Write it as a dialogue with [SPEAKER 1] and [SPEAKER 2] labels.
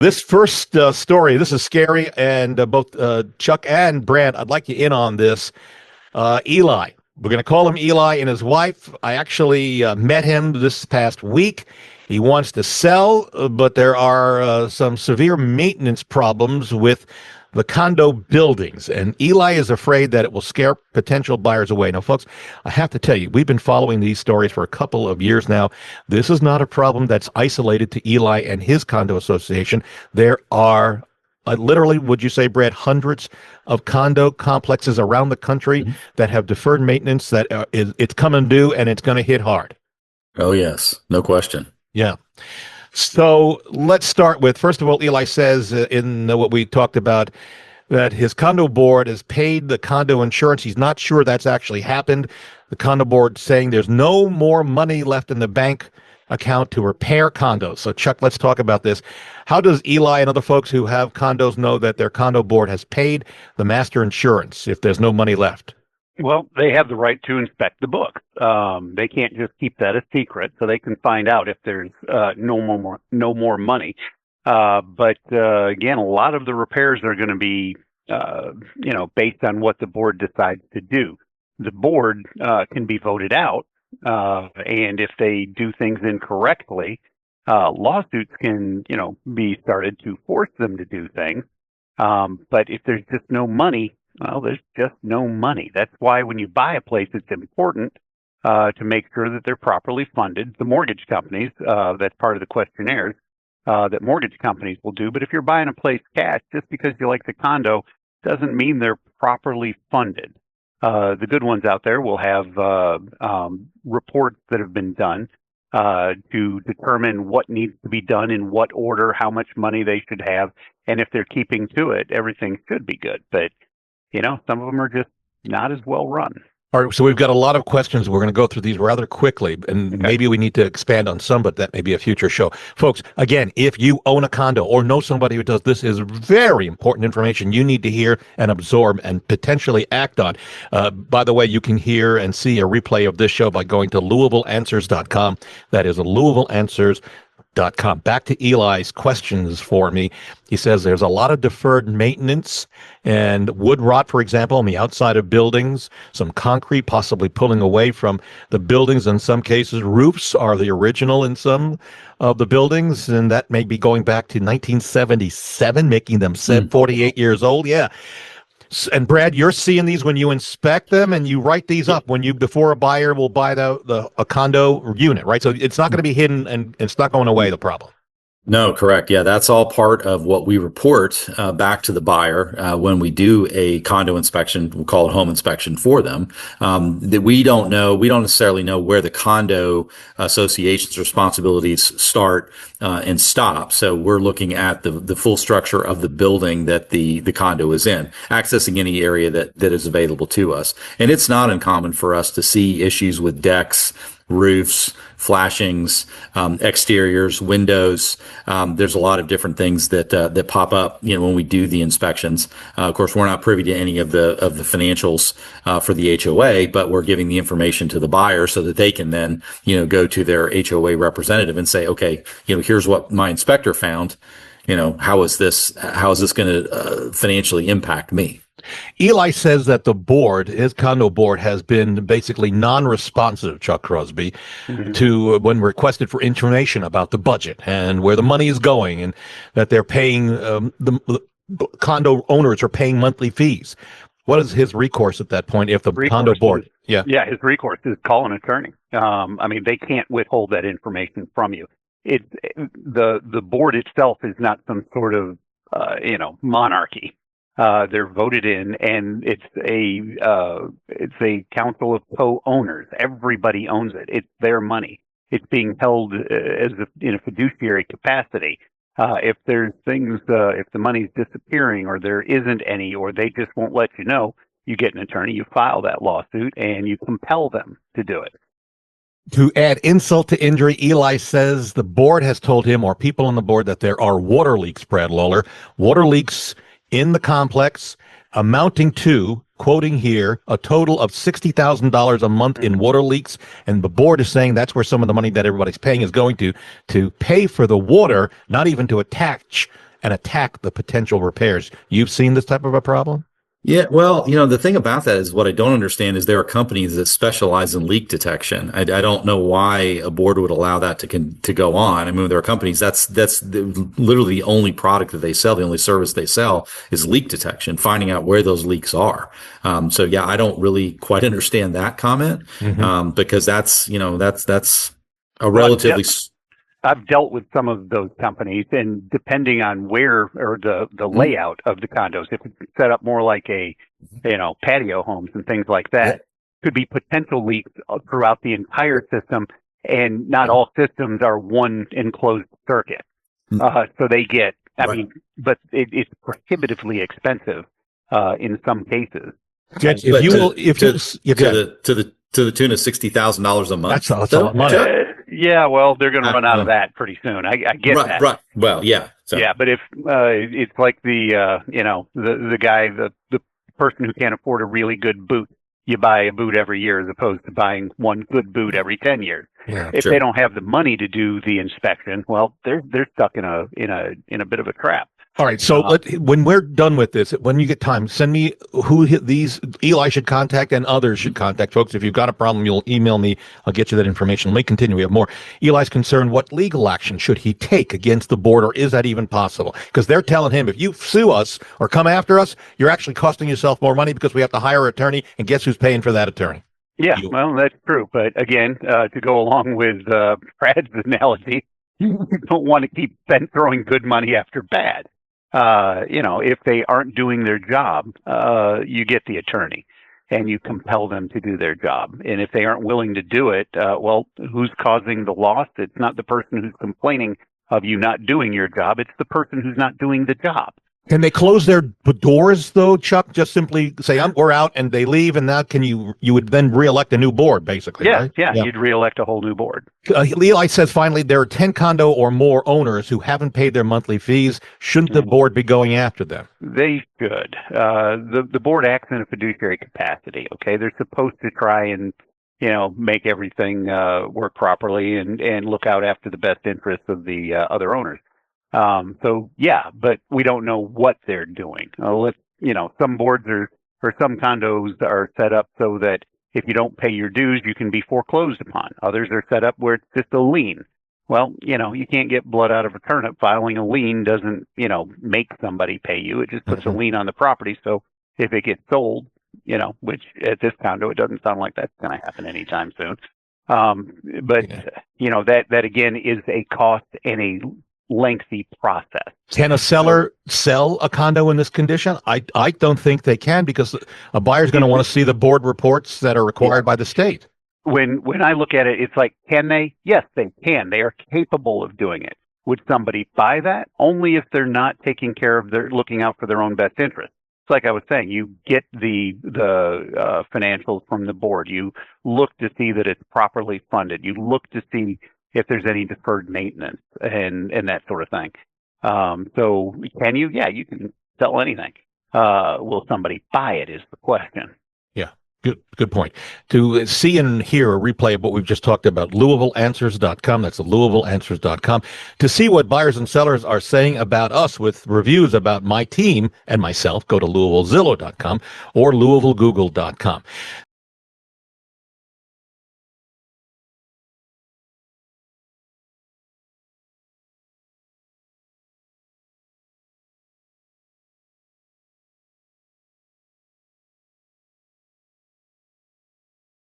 [SPEAKER 1] This first story, this is scary, and both Chuck and Brad, I'd like you in on this. Eli, we're going to call him Eli and his wife. I actually met him this past week. He wants to sell, but there are some severe maintenance problems with the condo buildings, and Eli is afraid that it will scare potential buyers away. Now, folks, I have to tell you, we've been following these stories for a couple of years now. This is not a problem that's isolated to Eli and his condo association. There are literally, would you say, Brad, hundreds of condo complexes around the country that have deferred maintenance that it's coming due and it's going to hit hard.
[SPEAKER 2] Oh, yes. No question.
[SPEAKER 1] Yeah. So let's start with, first of all, Eli says in what we talked about that his condo board has paid the condo insurance. He's not sure that's actually happened. The condo board saying there's no more money left in the bank account to repair condos. So Chuck, let's talk about this. How does Eli and other folks who have condos know that their condo board has paid the master insurance if there's no money left?
[SPEAKER 3] Well, they have the right to inspect the book. They can't just keep that a secret, so they can find out if there's no more money. But again, a lot of the repairs are going to be, based on what the board decides to do. The board can be voted out, and if they do things incorrectly, lawsuits can, be started to force them to do things. But if there's just no money, well, there's just no money. That's why when you buy a place, it's important to make sure that they're properly funded. The mortgage companies, that's part of the questionnaires that mortgage companies will do. But if you're buying a place cash, just because you like the condo doesn't mean they're properly funded. The good ones out there will have reports that have been done to determine what needs to be done in what order, how much money they should have. And if they're keeping to it, everything should be good. But some of them are just not as well run.
[SPEAKER 1] All right, so we've got a lot of questions. We're going to go through these rather quickly, and maybe we need to expand on some, but that may be a future show. Folks, again, if you own a condo or know somebody who does, this is very important information you need to hear and absorb and potentially act on. By the way, you can hear and see a replay of this show by going to LouisvilleAnswers.com. That is LouisvilleAnswers.com. Back to Eli's questions for me. He says there's a lot of deferred maintenance and wood rot, for example, on the outside of buildings, some concrete possibly pulling away from the buildings. In some cases, roofs are the original in some of the buildings, and that may be going back to 1977, making them 48 years old. Yeah. And Brad, you're seeing these when you inspect them, and you write these up before a buyer will buy a condo unit, right? So it's not going to be hidden, and it's not going away, the problem.
[SPEAKER 2] No, correct. Yeah, that's all part of what we report back to the buyer when we do a condo inspection. We'll call it home inspection for them. That we don't necessarily know where the condo association's responsibilities start and stop. So we're looking at the full structure of the building that the condo is in, accessing any area that is available to us. And it's not uncommon for us to see issues with decks, roofs, flashings, exteriors, windows. There's a lot of different things that pop up, when we do the inspections. Of course, we're not privy to any of the financials for the HOA, but we're giving the information to the buyer so that they can then, go to their HOA representative and say, okay, here's what my inspector found. How is this going to financially impact me?
[SPEAKER 1] Eli says that his condo board has been basically non-responsive, Chuck Crosby, to when requested for information about the budget and where the money is going, and that they're paying, the condo owners are paying monthly fees. What is his recourse at that point if the condo board?
[SPEAKER 3] His recourse is call an attorney. They can't withhold that information from you. The board itself is not some sort of, monarchy. They're voted in, and it's a council of co-owners. Everybody owns it. It's their money. It's being held in a fiduciary capacity. If there's things, if the money's disappearing or there isn't any, or they just won't let you know, you get an attorney, you file that lawsuit, and you compel them to do it.
[SPEAKER 1] To add insult to injury, Eli says the board has told him, or people on the board, that there are water leaks, Brad Lawler, water leaks in the complex amounting to, quoting here, a total of $60,000 a month in water leaks. And the board is saying that's where some of the money that everybody's paying is going to pay for the water, not even to attach and attack the potential repairs. You've seen this type of a problem?
[SPEAKER 2] Yeah, well, the thing about that is what I don't understand is there are companies that specialize in leak detection. I don't know why a board would allow that to go on. I mean, there are companies literally the only product that they sell, the only service they sell is leak detection, finding out where those leaks are. So yeah, I don't really quite understand that comment because that's a relatively.
[SPEAKER 3] I've dealt with some of those companies, and depending on where or the layout of the condos, if it's set up more like a, patio homes and things like that, could be potential leaks throughout the entire system, and not all systems are one enclosed circuit. So they get, but it's prohibitively expensive in some cases.
[SPEAKER 2] To the tune of $60,000 a month.
[SPEAKER 1] That's a lot of money.
[SPEAKER 3] Yeah, well, they're going to run out of that pretty soon. I get that.
[SPEAKER 2] Right. Well, yeah. So.
[SPEAKER 3] Yeah, but if it's like the guy, the person who can't afford a really good boot, you buy a boot every year as opposed to buying one good boot every 10 years.
[SPEAKER 1] Yeah,
[SPEAKER 3] if they don't have the money to do the inspection, well, they're stuck in a bit of a trap.
[SPEAKER 1] All right. So when we're done with this, when you get time, send me who these Eli should contact and others should contact. Folks, if you've got a problem, you'll email me. I'll get you that information. Let me continue. We have more. Eli's concerned, what legal action should he take against the board, or is that even possible? Because they're telling him, if you sue us or come after us, you're actually costing yourself more money because we have to hire an attorney, and guess who's paying for that attorney?
[SPEAKER 3] Yeah, well, that's true. But again, to go along with Brad's analogy, you don't want to keep throwing good money after bad. If they aren't doing their job, you get the attorney and you compel them to do their job. And if they aren't willing to do it, well, who's causing the loss? It's not the person who's complaining of you not doing your job. It's the person who's not doing the job.
[SPEAKER 1] Can they close their doors, though, Chuck? Just simply say, we're out, and they leave, and now you would then re-elect a new board, basically, right?
[SPEAKER 3] Yeah, you'd re-elect a whole new board.
[SPEAKER 1] Eli says, finally, there are 10 condo or more owners who haven't paid their monthly fees. Shouldn't the board be going after them?
[SPEAKER 3] They should. The board acts in a fiduciary capacity, okay? They're supposed to try and, make everything work properly and look out after the best interests of the other owners. But we don't know what they're doing. Some boards or some condos are set up so that if you don't pay your dues, you can be foreclosed upon. Others are set up where it's just a lien. Well, you can't get blood out of a turnip. Filing a lien doesn't, make somebody pay you. It just puts a lien on the property. So if it gets sold, which at this condo, it doesn't sound like that's going to happen anytime soon. That again is a cost and a lengthy process.
[SPEAKER 1] Can a seller sell a condo in this condition? I don't think they can, because a buyer's going to want to see the board reports that are required by the state.
[SPEAKER 3] When I look at it, it's like, can they? Yes, they can. They are capable of doing it. Would somebody buy that? Only if they're not taking care of looking out for their own best interest. It's like I was saying, you get the financials from the board. You look to see that it's properly funded. You look to see if there's any deferred maintenance and that sort of thing. So can you? Yeah, you can sell anything. Will somebody buy it is the question.
[SPEAKER 1] Yeah, good point. To see and hear a replay of what we've just talked about, LouisvilleAnswers.com. That's LouisvilleAnswers.com. To see what buyers and sellers are saying about us with reviews about my team and myself, go to LouisvilleZillow.com or LouisvilleGoogle.com.